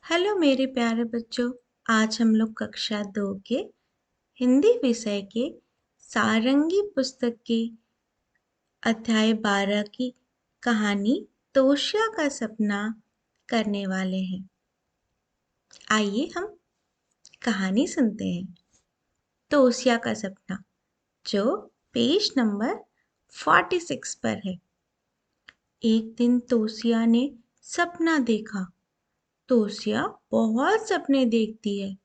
Hello मेरे प्यारे बच्चों। आज हम लोग कक्षा 2 के हिंदी विषय के सारंगी पुस्तक के अध्याय 12 की कहानी तोशिया का सपना करने वाले हैं। आइए हम कहानी सुनते हैं। तोशिया का सपना, जो पेज नंबर 46 पर है। एक दिन तोशिया ने सपना देखा। तोशिया बहुत सपने देखती है।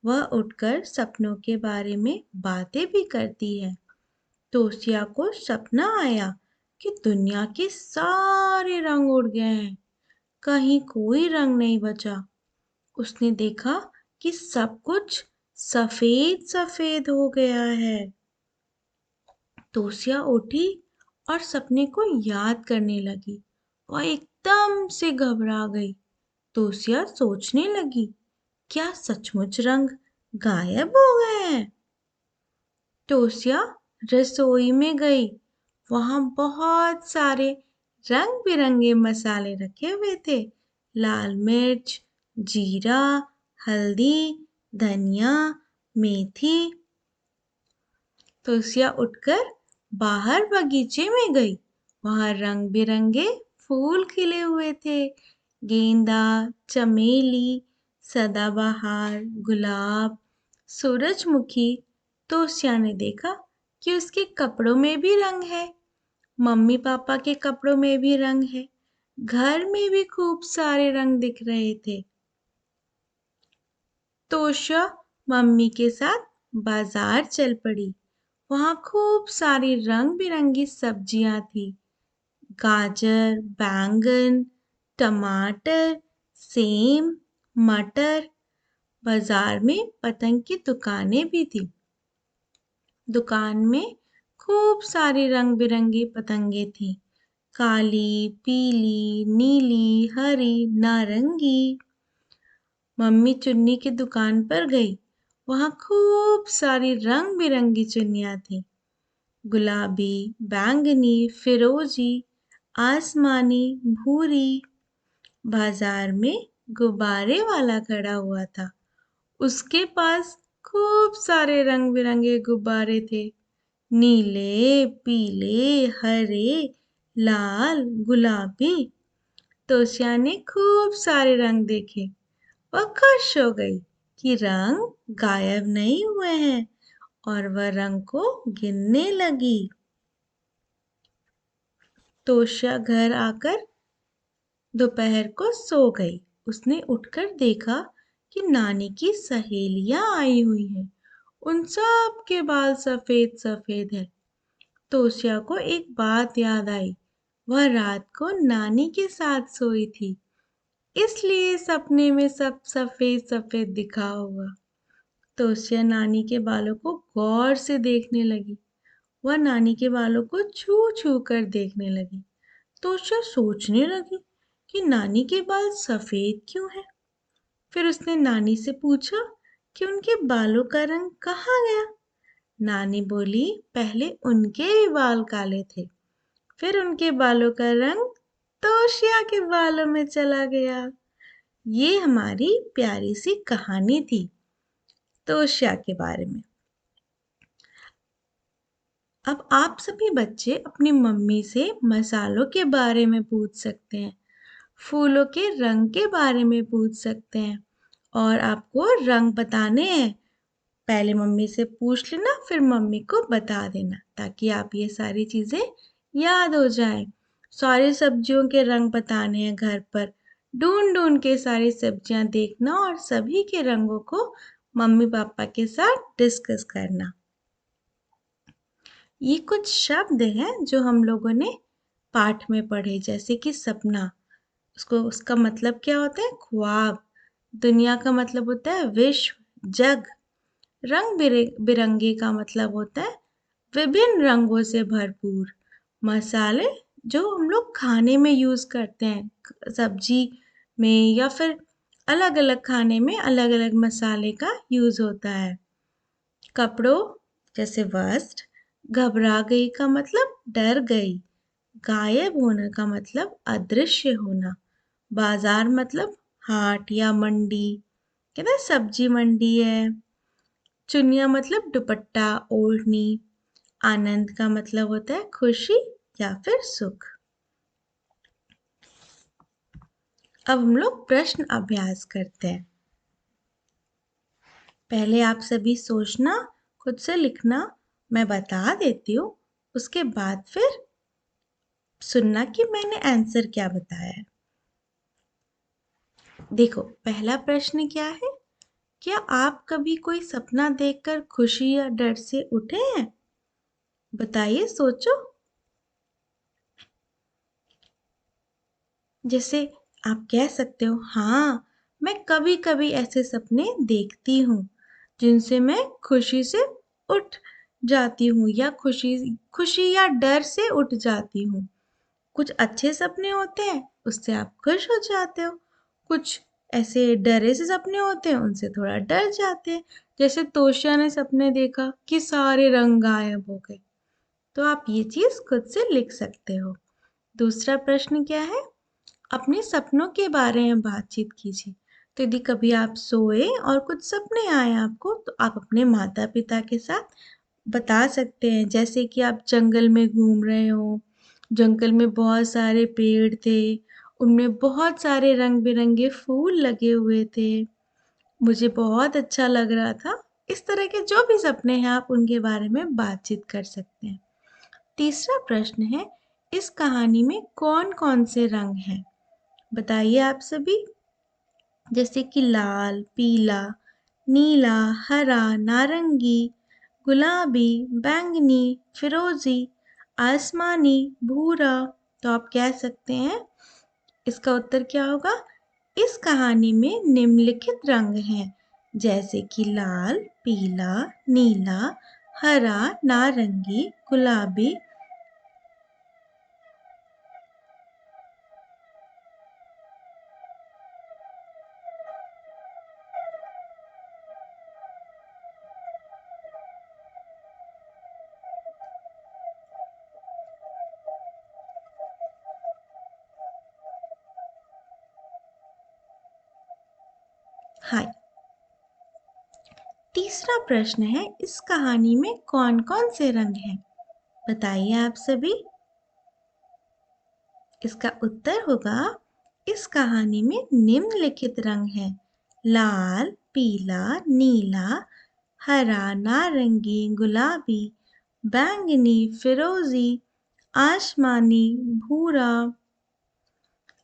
वह उठकर सपनों के बारे में बातें भी करती है। तोशिया को सपना आया कि दुनिया के सारे रंग उड़ गए हैं, कहीं कोई रंग नहीं बचा। उसने देखा कि सब कुछ सफेद सफेद हो गया है। तोशिया उठी और सपने को याद करने लगी। वह एकदम से घबरा गई। तोशिया सोचने लगी, क्या सचमुच रंग गायब हो गए हैं? तोशिया रसोई में गई। वहां बहुत सारे रंग बिरंगे मसाले रखे हुए थे। लाल मिर्च, जीरा, हल्दी, धनिया, मेथी। तोशिया उठकर बाहर बगीचे में गई। वहां रंग बिरंगे फूल खिले हुए थे। गेंदा, चमेली, सदाबहार, गुलाब, सूरजमुखी। तोशिया ने देखा कि उसके कपड़ों में भी रंग है। मम्मी पापा के कपड़ों में भी रंग है। घर में भी खूब सारे रंग दिख रहे थे। तोशिया मम्मी के साथ बाजार चल पड़ी। वहां खूब सारी रंग बिरंगी सब्जियां थी। गाजर, बैंगन, टमाटर, सेम, मटर। बाजार में पतंग की दुकानें भी थी। दुकान में खूब सारी रंग बिरंगी पतंगे थी। काली, पीली, नीली, हरी, नारंगी। मम्मी चुन्नी की दुकान पर गई। वहां खूब सारी रंग बिरंगी चुन्नियां थी। गुलाबी, बैंगनी, फिरोजी, आसमानी, भूरी। बाजार में गुब्बारे वाला खड़ा हुआ था। उसके पास खूब सारे रंग बिरंगे गुब्बारे थे। नीले, पीले, हरे, लाल, गुलाबी। तोशिया ने खूब सारे रंग देखे। वह खुश हो गई कि रंग गायब नहीं हुए हैं और वह रंग को गिनने लगी। तोशिया घर आकर दोपहर को सो गई। उसने उठकर देखा कि नानी की सहेलियां आई हुई हैं। उन सब के बाल सफेद सफेद है। तोशिया को एक बात याद आई। वह रात को नानी के साथ सोई थी, इसलिए सपने में सब सफेद सफेद दिखा होगा। तोशिया नानी के बालों को गौर से देखने लगी। वह नानी के बालों को छू छू कर देखने लगी। तोशिया सोचने लगी कि नानी के बाल सफेद क्यों हैं। फिर उसने नानी से पूछा कि उनके बालों का रंग कहाँ गया। नानी बोली, पहले उनके भी बाल काले थे, फिर उनके बालों का रंग तोशिया के बालों में चला गया। ये हमारी प्यारी सी कहानी थी तोशिया के बारे में। अब आप सभी बच्चे अपनी मम्मी से मसालों के बारे में पूछ सकते हैं, फूलों के रंग के बारे में पूछ सकते हैं और आपको रंग बताने हैं। पहले मम्मी से पूछ लेना, फिर मम्मी को बता देना, ताकि आप ये सारी चीज़ें याद हो जाएं। सारी सब्जियों के रंग बताने हैं घर पर। ढूंढ ढूंढ के सारी सब्जियां देखना और सभी के रंगों को मम्मी पापा के साथ डिस्कस करना। ये कुछ शब्द हैं जो हम लोगों ने पाठ में पढ़े, जैसे कि सपना, उसका मतलब क्या होता है? ख्वाब। दुनिया का मतलब होता है विश्व, जग। रंग बिरंगे का मतलब होता है विभिन्न रंगों से भरपूर। मसाले, जो हम लोग खाने में यूज़ करते हैं, सब्जी में या फिर अलग अलग खाने में अलग अलग मसाले का यूज़ होता है। कपड़ों, जैसे वस्त्र। घबरा गई का मतलब डर गई। गायब होने का मतलब अदृश्य होना। बाजार मतलब हाट या मंडी, कहते हैं सब्जी मंडी है। चुनिया मतलब दुपट्टा, ओढ़नी। आनंद का मतलब होता है खुशी या फिर सुख। अब हम लोग प्रश्न अभ्यास करते हैं। पहले आप सभी सोचना, खुद से लिखना, मैं बता देती हूँ, उसके बाद फिर सुनना कि मैंने आंसर क्या बताया है। देखो, पहला प्रश्न क्या है? क्या आप कभी कोई सपना देखकर खुशी या डर से उठे हैं? बताइए, सोचो। जैसे आप कह सकते हो, हाँ, मैं कभी कभी ऐसे सपने देखती हूँ जिनसे मैं खुशी से उठ जाती हूँ या खुशी खुशी या डर से उठ जाती हूँ। कुछ अच्छे सपने होते हैं, उससे आप खुश हो जाते हो। कुछ ऐसे डरे से सपने होते हैं, उनसे थोड़ा डर जाते हैं। जैसे तोशिया ने सपने देखा कि सारे रंग गायब हो गए। तो आप ये चीज़ खुद से लिख सकते हो। दूसरा प्रश्न क्या है? अपने सपनों के बारे में बातचीत कीजिए। तो यदि कभी आप सोए और कुछ सपने आए आपको, तो आप अपने माता पिता के साथ बता सकते हैं। जैसे कि आप जंगल में घूम रहे हो, जंगल में बहुत सारे पेड़ थे, उनमें बहुत सारे रंग बिरंगे फूल लगे हुए थे, मुझे बहुत अच्छा लग रहा था। इस तरह के जो भी सपने हैं, आप उनके बारे में बातचीत कर सकते हैं। तीसरा प्रश्न है, इस कहानी में कौन कौन से रंग हैं? बताइए आप सभी। जैसे कि लाल, पीला, नीला, हरा, नारंगी, गुलाबी, बैंगनी, फिरोजी, आसमानी, भूरा। तो आप कह सकते हैं इसका उत्तर क्या होगा? इस कहानी में निम्नलिखित रंग हैं, जैसे कि लाल, पीला, नीला, हरा, नारंगी, गुलाबी। हाँ, तीसरा प्रश्न है, इस कहानी में कौन कौन से रंग हैं? बताइए आप सभी। इसका उत्तर होगा, इस कहानी में निम्नलिखित रंग हैं: लाल, पीला, नीला, हरा, नारंगी, गुलाबी, बैंगनी, फिरोजी, आसमानी, भूरा।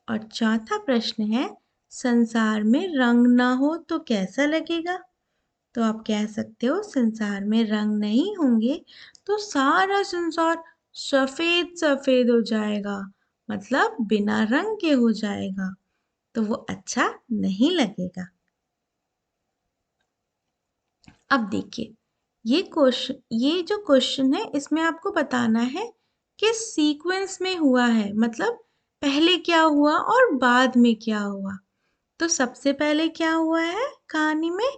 और चौथा प्रश्न है, संसार में रंग ना हो तो कैसा लगेगा? तो आप कह सकते हो, संसार में रंग नहीं होंगे तो सारा संसार सफेद सफेद हो जाएगा, मतलब बिना रंग के हो जाएगा, तो वो अच्छा नहीं लगेगा। अब देखिए, ये जो क्वेश्चन है, इसमें आपको बताना है कि सीक्वेंस में हुआ है, मतलब पहले क्या हुआ और बाद में क्या हुआ। तो सबसे पहले क्या हुआ है कहानी में?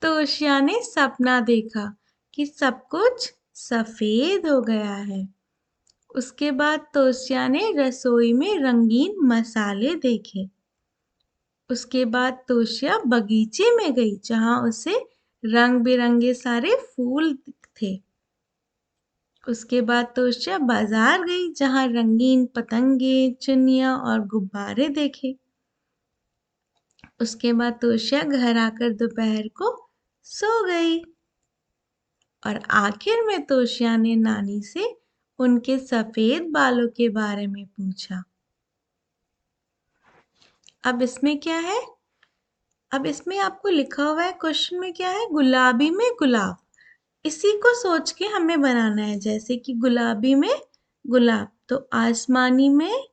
तोशिया ने सपना देखा कि सब कुछ सफेद हो गया है। उसके बाद तोशिया ने रसोई में रंगीन मसाले देखे। उसके बाद तोशिया बगीचे में गई, जहां उसे रंग बिरंगे सारे फूल थे। उसके बाद तोशिया बाजार गई, जहां रंगीन पतंगे, चुन्नियां और गुब्बारे देखे। उसके बाद तोशिया घर आकर दोपहर को सो गई। और आखिर में तोशिया ने नानी से उनके सफेद बालों के बारे में पूछा। अब इसमें क्या है? अब इसमें आपको लिखा हुआ है, क्वेश्चन में क्या है? गुलाबी में गुलाब। इसी को सोच के हमें बनाना है। जैसे कि गुलाबी में गुलाब, तो आसमानी में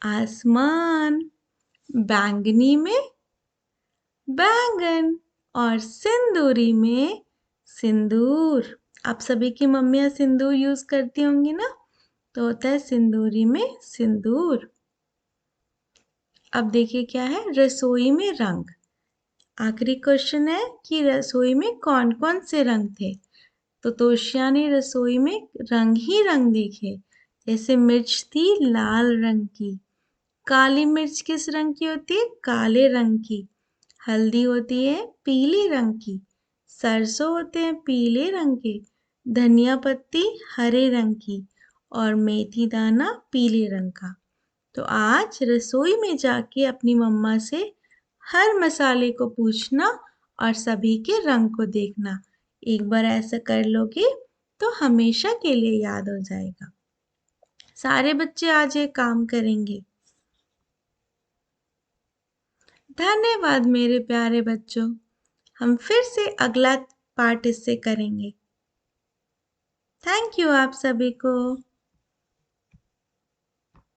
आसमान, बैंगनी में बैंगन, और सिंदूरी में सिंदूर। आप सभी की मम्मियाँ सिंदूर यूज करती होंगी ना, तो होता है सिंदूरी में सिंदूर। अब देखिए क्या है, रसोई में रंग। आखिरी क्वेश्चन है कि रसोई में कौन कौन से रंग थे? तो तोशिया ने रसोई में रंग ही रंग देखे। जैसे मिर्च थी लाल रंग की, काली मिर्च किस रंग की होती है? काले रंग की। हल्दी होती है पीले रंग की। सरसों होते हैं पीले रंग के। धनिया पत्ती हरे रंग की और मेथी दाना पीले रंग का। तो आज रसोई में जाके अपनी मम्मा से हर मसाले को पूछना और सभी के रंग को देखना। एक बार ऐसा कर लोगे तो हमेशा के लिए याद हो जाएगा। सारे बच्चे आज ये काम करेंगे। धन्यवाद मेरे प्यारे बच्चों। हम फिर से अगला पार्ट इससे करेंगे। थैंक यू आप सभी को।